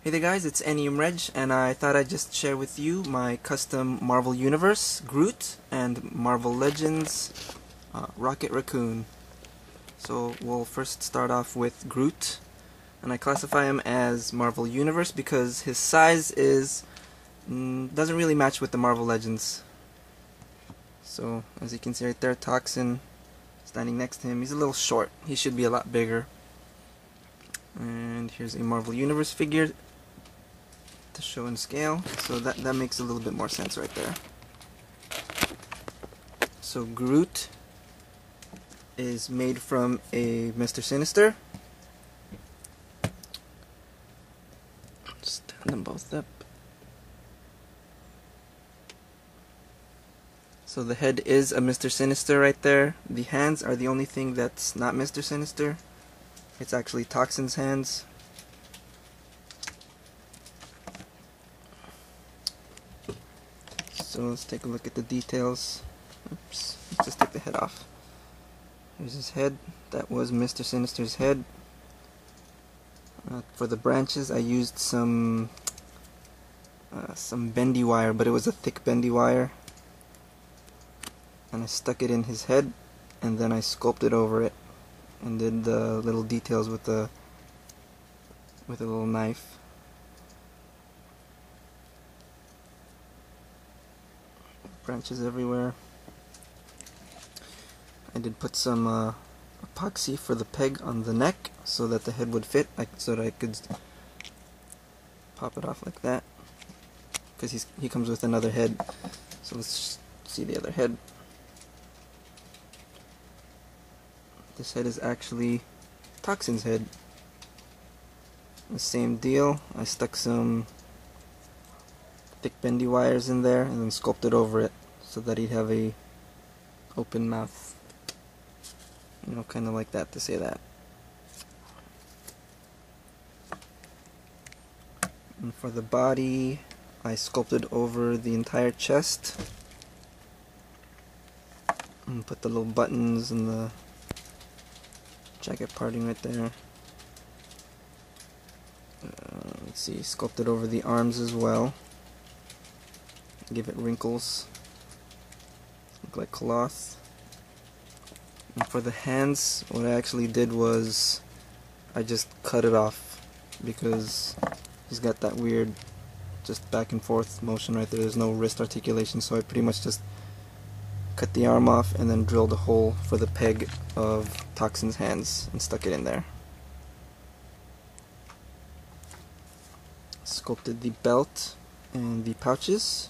Hey there guys, it's Reg, and I thought I'd just share with you my custom Marvel Universe Groot and Marvel Legends Rocket Raccoon. So we'll first start off with Groot, and I classify him as Marvel Universe because his size doesn't really match with the Marvel Legends. So as you can see right there, Toxin standing next to him. He's a little short. He should be a lot bigger. And here's a Marvel Universe figure to show in scale, so that makes a little bit more sense right there. So Groot is made from a Mr. Sinister. Stand them both up. So the head is a Mr. Sinister right there. The hands are the only thing that's not Mr. Sinister. It's actually Toxin's hands. So let's take a look at the details. Oops, let's just take the head off. Here's his head. That was Mr. Sinister's head. For the branches I used some bendy wire, but it was a thick bendy wire. And I stuck it in his head, and then I sculpted over it and did the little details with a little knife. Branches everywhere. I did put some epoxy for the peg on the neck so that the head would fit, so that I could pop it off like that, because he comes with another head. So let's see the other head. This head is actually Toxin's head. The same deal. I stuck some thick bendy wires in there and then sculpted over it so that he'd have a open mouth, you know, kind of like that, to say that. And for the body, I sculpted over the entire chest and put the little buttons and the jacket parting right there. Let's see, sculpted over the arms as well. Give it wrinkles, look like cloth. And for the hands, what I actually did was I just cut it off, because he's got that weird just back and forth motion right there. There's no wrist articulation, so I pretty much just cut the arm off and then drilled a hole for the peg of Toxin's hands and stuck it in there. Sculpted the belt and the pouches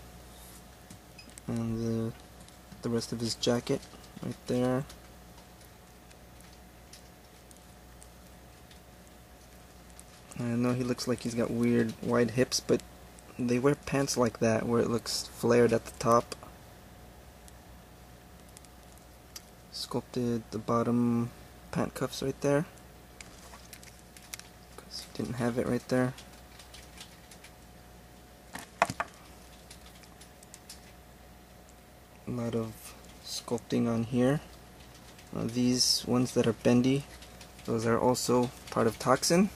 and the rest of his jacket right there. I know he looks like he's got weird wide hips, but they wear pants like that where it looks flared at the top. Sculpted the bottom pant cuffs right there, because he didn't have it right there. A lot of sculpting on here. These ones that are bendy, those are also part of Toxin.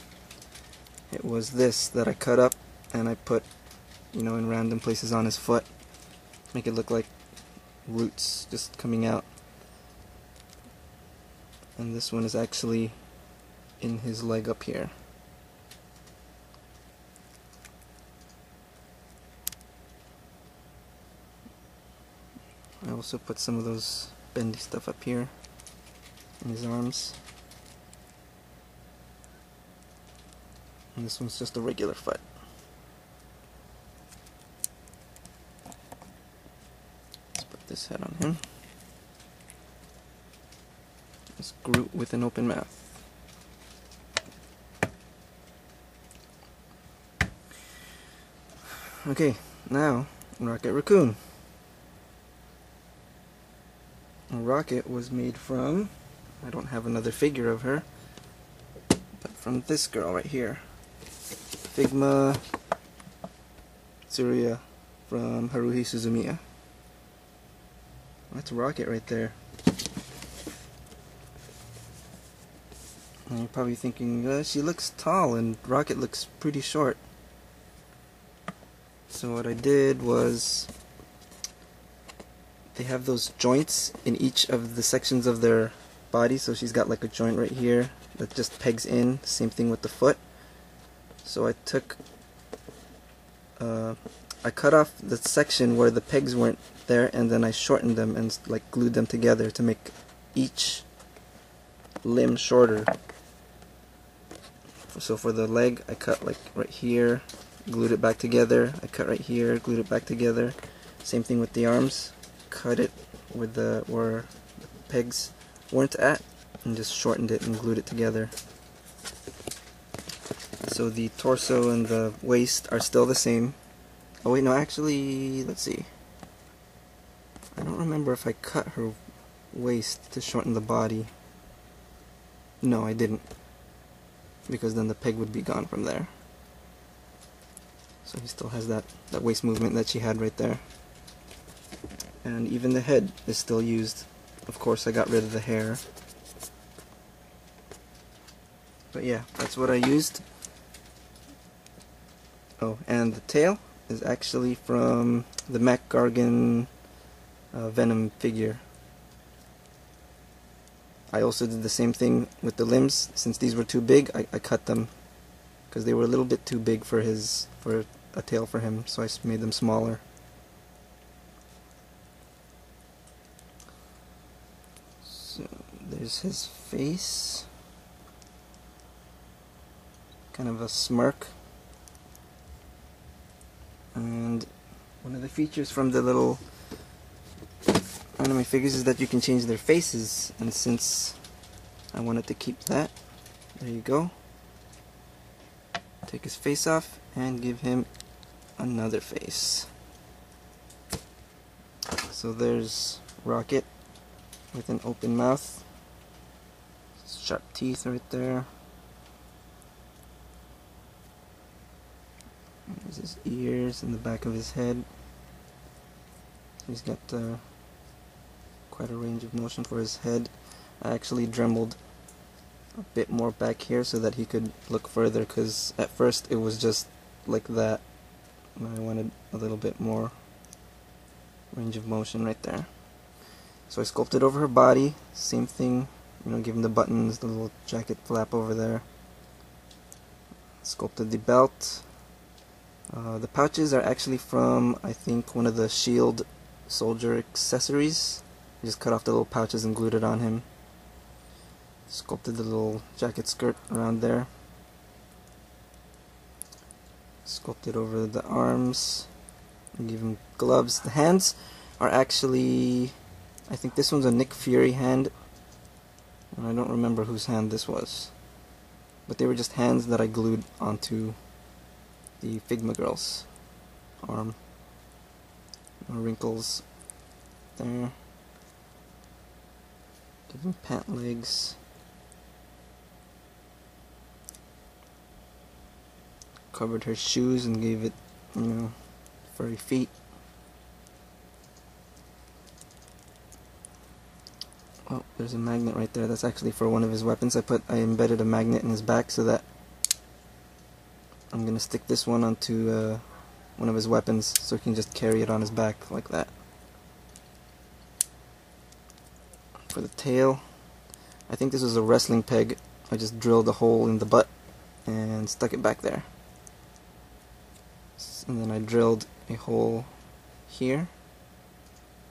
It was this that I cut up and I put, you know, in random places on his foot, make it look like roots just coming out. And this one is actually in his leg up here. I also put some of those bendy stuff up here in his arms. And this one's just a regular foot. Let's put this head on him. It's Groot with an open mouth. Okay, now Rocket Raccoon. Rocket was made from, I don't have another figure of her, but from this girl right here, Figma Tsuruya from Haruhi Suzumiya. That's Rocket right there. And you're probably thinking, she looks tall and Rocket looks pretty short. So what I did was, they have those joints in each of the sections of their body. So she's got like a joint right here that just pegs in. Same thing with the foot. So I took, I cut off the section where the pegs weren't there, and then I shortened them and like glued them together to make each limb shorter. So for the leg, I cut like right here, glued it back together. I cut right here, glued it back together. Same thing with the arms. Cut it where the pegs weren't at, and just shortened it and glued it together. So the torso and the waist are still the same. Oh wait, no, actually, let's see. I don't remember if I cut her waist to shorten the body. No, I didn't, because then the peg would be gone from there. So he still has that waist movement that she had right there. And even the head is still used. Of course, I got rid of the hair. But yeah, that's what I used. Oh, and the tail is actually from the Mac Gargan Venom figure. I also did the same thing with the limbs. Since these were too big, I cut them because they were a little bit too big for a tail for him, so I made them smaller. So there's his face, kind of a smirk. And one of the features from the little anime figures is that you can change their faces, and since I wanted to keep that, there you go. Take his face off and give him another face. So there's Rocket with an open mouth, sharp teeth right there. There's his ears and the back of his head. He's got quite a range of motion for his head. I actually dremeled a bit more back here so that he could look further, because at first it was just like that, and I wanted a little bit more range of motion right there. So I sculpted over her body, same thing, give him the buttons, the little jacket flap over there. Sculpted the belt. The pouches are actually from, I think, one of the Shield soldier accessories. I just cut off the little pouches and glued it on him. Sculpted the little jacket skirt around there. Sculpted over the arms. And give him gloves. The hands are actually, I think this one's a Nick Fury hand, and I don't remember whose hand this was. But they were just hands that I glued onto the Figma girl's arm. No wrinkles there. Give him pant legs. Covered her shoes and gave it, furry feet. Oh, there's a magnet right there. That's actually for one of his weapons. I embedded a magnet in his back so that I'm gonna stick this one onto one of his weapons so he can just carry it on his back like that. For the tail, I think this was a wrestling peg. I just drilled a hole in the butt and stuck it back there. And then I drilled a hole here,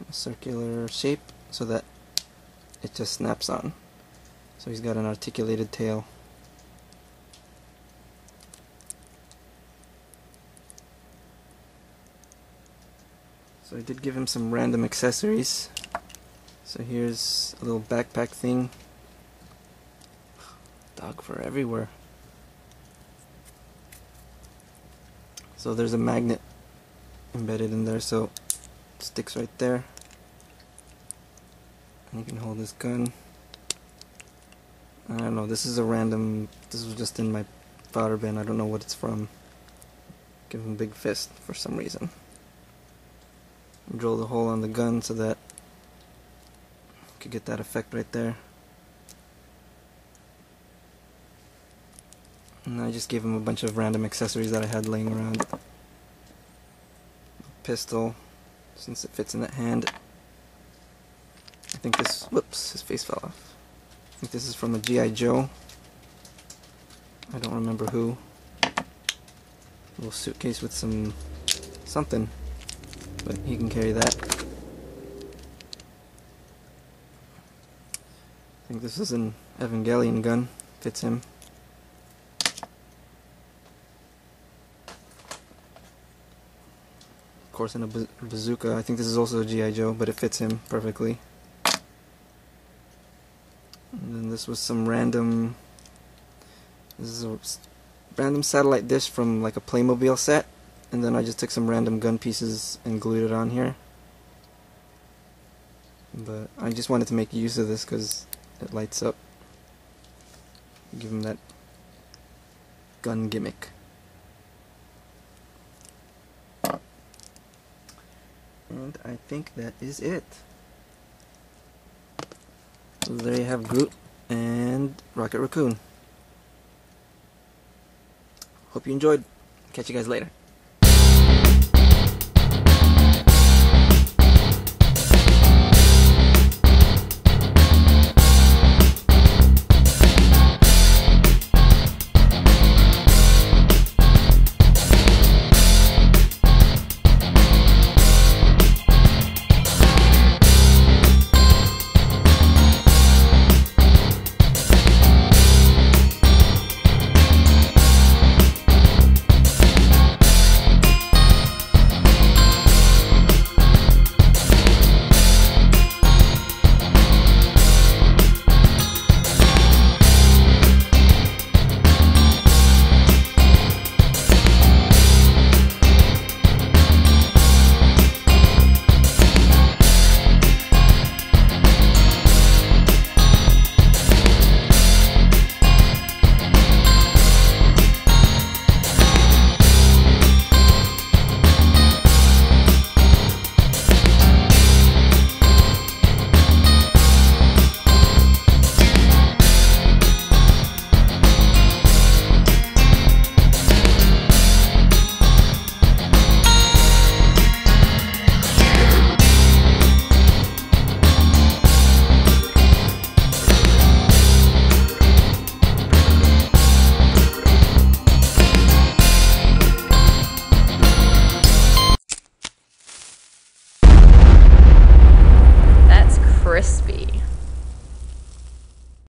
a circular shape, so that it just snaps on. So he's got an articulated tail. So I did give him some random accessories. So here's a little backpack thing. Dog fur everywhere. So there's a magnet embedded in there, so it sticks right there. And you can hold this gun. I don't know, this is a random, this was just in my powder bin, I don't know what it's from. Give him a big fist for some reason. Drill the hole on the gun so that you could get that effect right there. And I just gave him a bunch of random accessories that I had laying around. pistol, since it fits in that hand. I think this, whoops, his face fell off. I think this is from a G.I. Joe. I don't remember who. Little suitcase with something, but he can carry that. I think this is an Evangelion gun, fits him. Of course, in a bazooka. I think this is also a G.I. Joe, but it fits him perfectly. And then this was some random. This is a random satellite dish from like a Playmobil set, and then I just took some random gun pieces and glued it on here. But I just wanted to make use of this because it lights up. Give him that gun gimmick. And I think that is it. So there you have Groot and Rocket Raccoon. Hope you enjoyed. Catch you guys later.